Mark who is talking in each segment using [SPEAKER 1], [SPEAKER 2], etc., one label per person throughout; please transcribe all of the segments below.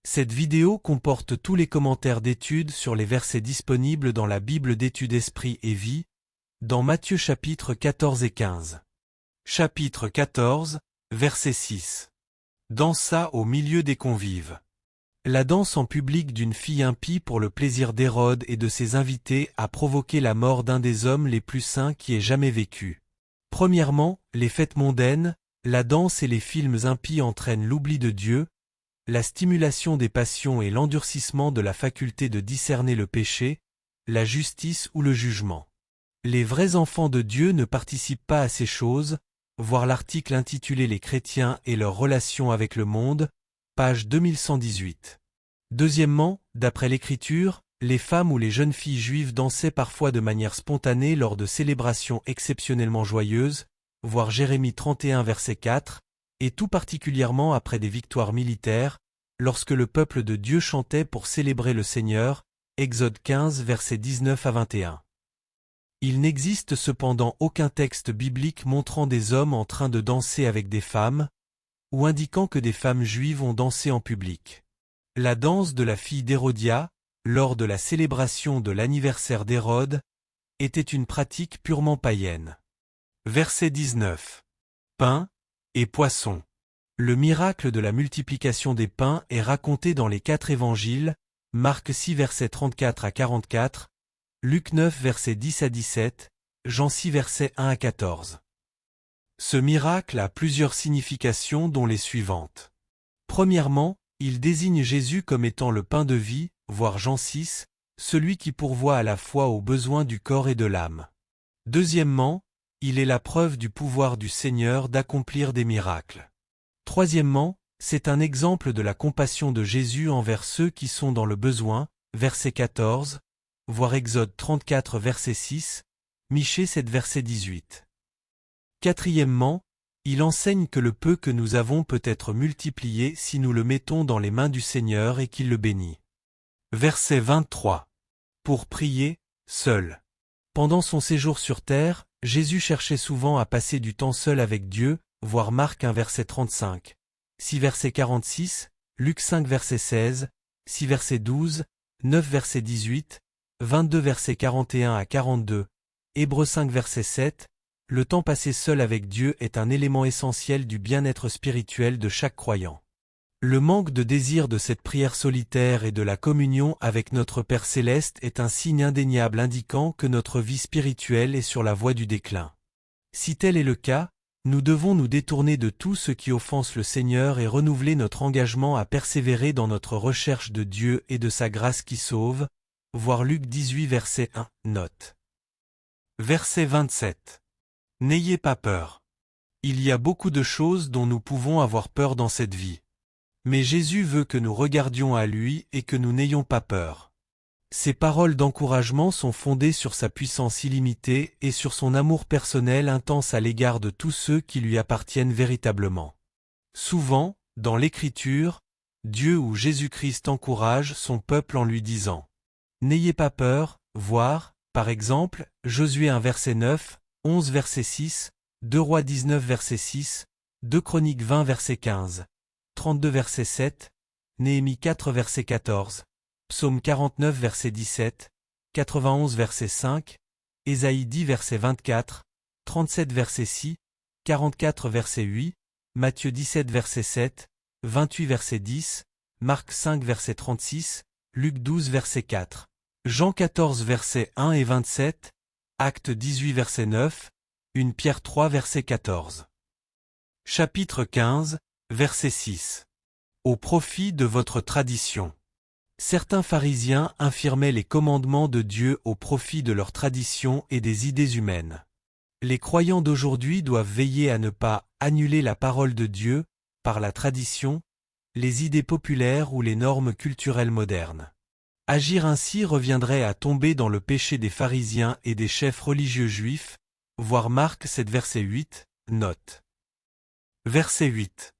[SPEAKER 1] Cette vidéo comporte tous les commentaires d'études sur les versets disponibles dans la Bible d'études Esprit et Vie, dans Matthieu chapitre 14 et 15. Chapitre 14, verset 6. Dansa au milieu des convives. La danse en public d'une fille impie pour le plaisir d'Hérode et de ses invités a provoqué la mort d'un des hommes les plus saints qui ait jamais vécu. Premièrement, les fêtes mondaines, la danse et les films impies entraînent l'oubli de Dieu, la stimulation des passions et l'endurcissement de la faculté de discerner le péché, la justice ou le jugement. Les vrais enfants de Dieu ne participent pas à ces choses, voir l'article intitulé Les chrétiens et leurs relations avec le monde, page 2118. Deuxièmement, d'après l'Écriture, les femmes ou les jeunes filles juives dansaient parfois de manière spontanée lors de célébrations exceptionnellement joyeuses, voir Jérémie 31 verset 4, et tout particulièrement après des victoires militaires, lorsque le peuple de Dieu chantait pour célébrer le Seigneur, Exode 15 versets 19 à 21. Il n'existe cependant aucun texte biblique montrant des hommes en train de danser avec des femmes, ou indiquant que des femmes juives ont dansé en public. La danse de la fille d'Hérodia, lors de la célébration de l'anniversaire d'Hérode, était une pratique purement païenne. Verset 19. Pain et poissons. Le miracle de la multiplication des pains est raconté dans les 4 évangiles, Marc 6 versets 34 à 44, Luc 9 versets 10 à 17, Jean 6 versets 1 à 14. Ce miracle a plusieurs significations dont les suivantes. Premièrement, il désigne Jésus comme étant le pain de vie, voir Jean 6, celui qui pourvoit à la fois aux besoins du corps et de l'âme. Deuxièmement, il est la preuve du pouvoir du Seigneur d'accomplir des miracles. Troisièmement, c'est un exemple de la compassion de Jésus envers ceux qui sont dans le besoin, verset 14, voir Exode 34 verset 6, Michée 7 verset 18. Quatrièmement, il enseigne que le peu que nous avons peut être multiplié si nous le mettons dans les mains du Seigneur et qu'il le bénit. Verset 23. Pour prier, seul. Pendant son séjour sur terre, Jésus cherchait souvent à passer du temps seul avec Dieu, voir Marc 1 verset 35, 6 verset 46, Luc 5 verset 16, 6 verset 12, 9 verset 18, 22 verset 41 à 42, Hébreux 5 verset 7, le temps passé seul avec Dieu est un élément essentiel du bien-être spirituel de chaque croyant. Le manque de désir de cette prière solitaire et de la communion avec notre Père Céleste est un signe indéniable indiquant que notre vie spirituelle est sur la voie du déclin. Si tel est le cas, nous devons nous détourner de tout ce qui offense le Seigneur et renouveler notre engagement à persévérer dans notre recherche de Dieu et de sa grâce qui sauve, voir Luc 18 verset 1, note. Verset 27. N'ayez pas peur. Il y a beaucoup de choses dont nous pouvons avoir peur dans cette vie. Mais Jésus veut que nous regardions à lui et que nous n'ayons pas peur. Ces paroles d'encouragement sont fondées sur sa puissance illimitée et sur son amour personnel intense à l'égard de tous ceux qui lui appartiennent véritablement. Souvent, dans l'Écriture, Dieu ou Jésus-Christ encourage son peuple en lui disant « N'ayez pas peur », voir, par exemple, Josué 1 verset 9, 11 verset 6, 2 Rois 19 verset 6, 2 Chroniques 20 verset 15. 32 verset 7, Néhémie 4 verset 14, Psaume 49 verset 17, 91 verset 5, Ésaïe 10 verset 24, 37 verset 6, 44 verset 8, Matthieu 17 verset 7, 28 verset 10, Marc 5 verset 36, Luc 12 verset 4, Jean 14 verset 1 et 27, Actes 18 verset 9, 1 Pierre 3 verset 14. Chapitre 15, verset 6. Au profit de votre tradition. Certains pharisiens infirmaient les commandements de Dieu au profit de leur tradition et des idées humaines. Les croyants d'aujourd'hui doivent veiller à ne pas annuler la parole de Dieu, par la tradition, les idées populaires ou les normes culturelles modernes. Agir ainsi reviendrait à tomber dans le péché des pharisiens et des chefs religieux juifs, voir Marc 7 verset 8, note. Verset 8.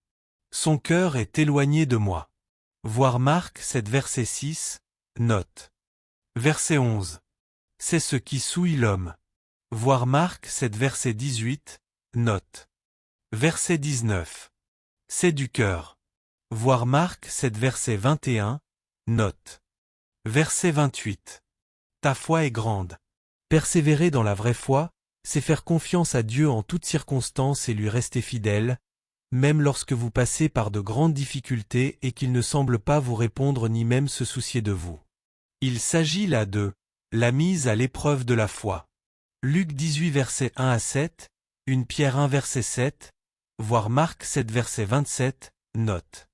[SPEAKER 1] Son cœur est éloigné de moi. Voir Marc 7 verset 6, note. Verset 11. C'est ce qui souille l'homme. Voir Marc 7 verset 18, note. Verset 19. C'est du cœur. Voir Marc 7 verset 21, note. Verset 28. Ta foi est grande. Persévérer dans la vraie foi, c'est faire confiance à Dieu en toutes circonstances et lui rester fidèle, même lorsque vous passez par de grandes difficultés et qu'il ne semble pas vous répondre ni même se soucier de vous. Il s'agit là de la mise à l'épreuve de la foi. Luc 18 verset 1 à 7, 1 Pierre 1 verset 7, voir Marc 7 verset 27, note.